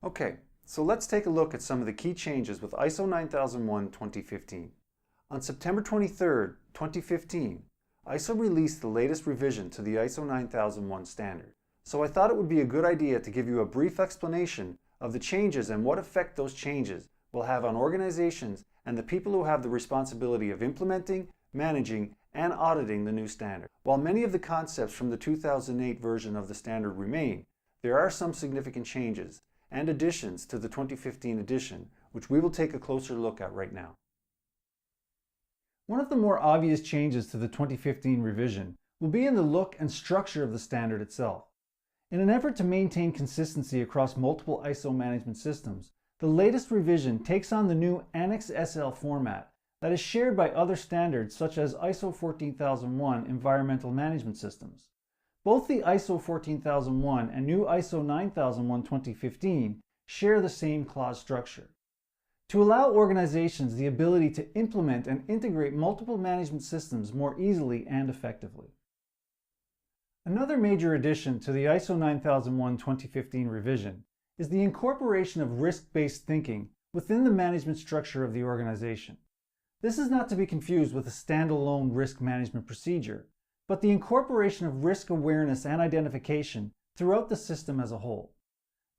Okay, so let's take a look at some of the key changes with ISO 9001:2015. On September 23, 2015, ISO released the latest revision to the ISO 9001 standard. So I thought it would be a good idea to give you a brief explanation of the changes and what effect those changes will have on organizations and the people who have the responsibility of implementing, managing, and auditing the new standard. While many of the concepts from the 2008 version of the standard remain, there are some significant changes and additions to the 2015 edition, which we will take a closer look at right now. One of the more obvious changes to the 2015 revision will be in the look and structure of the standard itself. In an effort to maintain consistency across multiple ISO management systems, the latest revision takes on the new Annex SL format that is shared by other standards such as ISO 14001 environmental management systems. Both the ISO 14001 and new ISO 9001:2015 share the same clause structure. To allow organizations the ability to implement and integrate multiple management systems more easily and effectively. Another major addition to the ISO 9001:2015 revision is the incorporation of risk-based thinking within the management structure of the organization. This is not to be confused with a standalone risk management procedure, but the incorporation of risk awareness and identification throughout the system as a whole.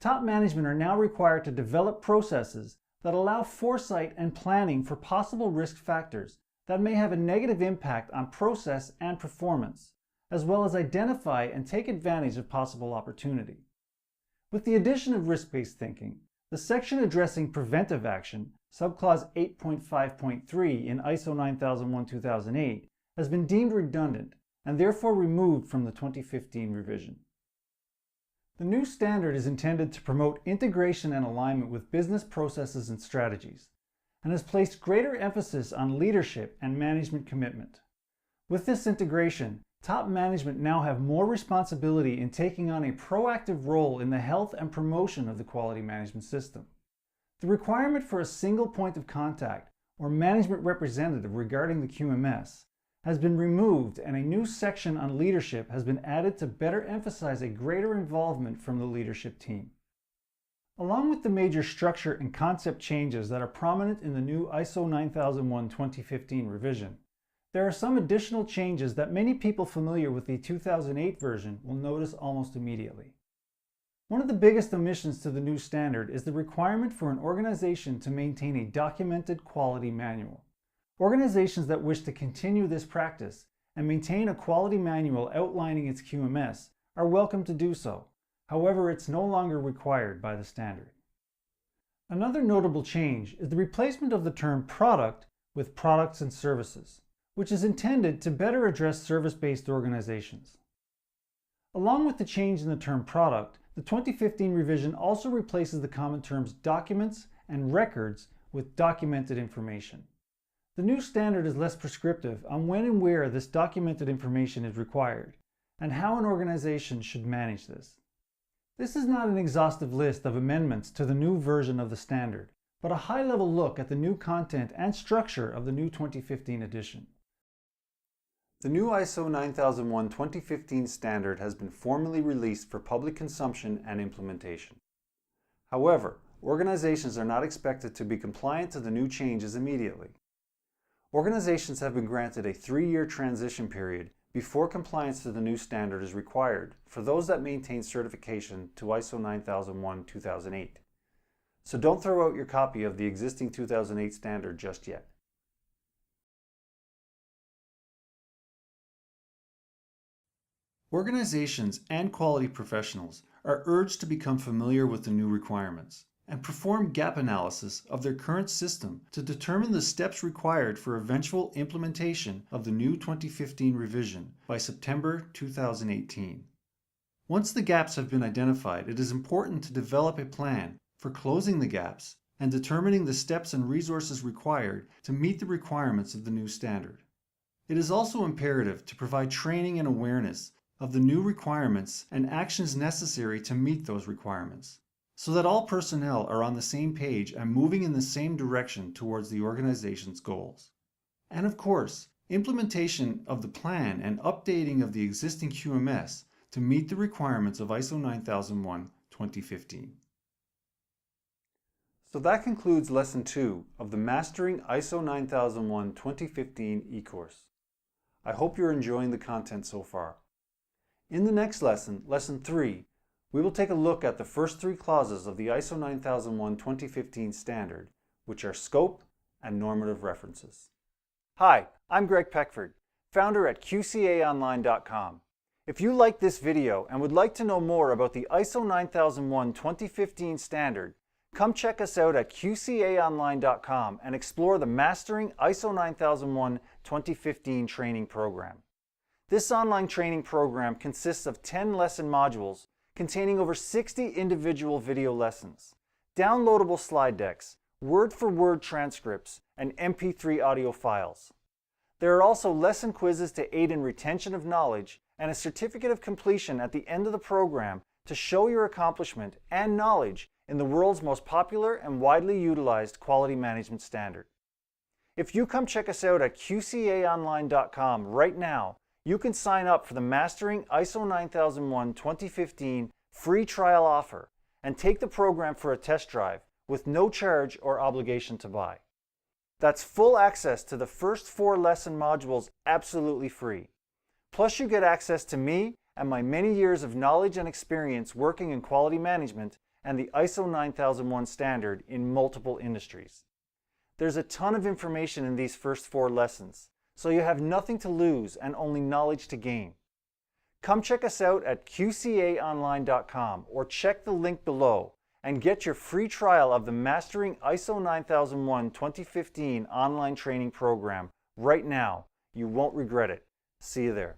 Top management are now required to develop processes that allow foresight and planning for possible risk factors that may have a negative impact on process and performance, as well as identify and take advantage of possible opportunity. With the addition of risk-based thinking, the section addressing preventive action, subclause 8.5.3 in ISO 9001:2008, has been deemed redundant and therefore removed from the 2015 revision. The new standard is intended to promote integration and alignment with business processes and strategies, and has placed greater emphasis on leadership and management commitment. With this integration, top management now have more responsibility in taking on a proactive role in the health and promotion of the quality management system. The requirement for a single point of contact or management representative regarding the QMS has been removed, and a new section on leadership has been added to better emphasize a greater involvement from the leadership team. Along with the major structure and concept changes that are prominent in the new ISO 9001:2015 revision, there are some additional changes that many people familiar with the 2008 version will notice almost immediately. One of the biggest omissions to the new standard is the requirement for an organization to maintain a documented quality manual. Organizations that wish to continue this practice and maintain a quality manual outlining its QMS are welcome to do so. However, it's no longer required by the standard. Another notable change is the replacement of the term product with products and services, which is intended to better address service-based organizations. Along with the change in the term product, the 2015 revision also replaces the common terms documents and records with documented information. The new standard is less prescriptive on when and where this documented information is required, and how an organization should manage this. This is not an exhaustive list of amendments to the new version of the standard, but a high-level look at the new content and structure of the new 2015 edition. The new ISO 9001:2015 standard has been formally released for public consumption and implementation. However, organizations are not expected to be compliant to the new changes immediately. Organizations have been granted a 3-year transition period before compliance to the new standard is required for those that maintain certification to ISO 9001:2008. So don't throw out your copy of the existing 2008 standard just yet. Organizations and quality professionals are urged to become familiar with the new requirements and perform gap analysis of their current system to determine the steps required for eventual implementation of the new 2015 revision by September 2018. Once the gaps have been identified, it is important to develop a plan for closing the gaps and determining the steps and resources required to meet the requirements of the new standard. It is also imperative to provide training and awareness of the new requirements and actions necessary to meet those requirements, so that all personnel are on the same page and moving in the same direction towards the organization's goals. And of course, implementation of the plan and updating of the existing QMS to meet the requirements of ISO 9001:2015. So that concludes Lesson 2 of the Mastering ISO 9001 2015 e-course. I hope you're enjoying the content so far. In the next lesson, Lesson 3, we will take a look at the first 3 clauses of the ISO 9001 2015 standard, which are scope and normative references. Hi, I'm Greg Peckford, founder at QCAOnline.com. If you like this video and would like to know more about the ISO 9001 2015 standard, come check us out at QCAOnline.com and explore the Mastering ISO 9001 2015 training program. This online training program consists of 10 lesson modules containing over 60 individual video lessons, downloadable slide decks, word-for-word transcripts, and MP3 audio files. There are also lesson quizzes to aid in retention of knowledge and a certificate of completion at the end of the program to show your accomplishment and knowledge in the world's most popular and widely utilized quality management standard. If you come check us out at QCAOnline.com right now, you can sign up for the Mastering ISO 9001 2015 free trial offer and take the program for a test drive with no charge or obligation to buy. That's full access to the first 4 lesson modules absolutely free. Plus you get access to me and my many years of knowledge and experience working in quality management and the ISO 9001 standard in multiple industries. There's a ton of information in these first 4 lessons, so you have nothing to lose and only knowledge to gain. Come check us out at QCAOnline.com or check the link below and get your free trial of the Mastering ISO 9001 2015 online training program right now. You won't regret it. See you there.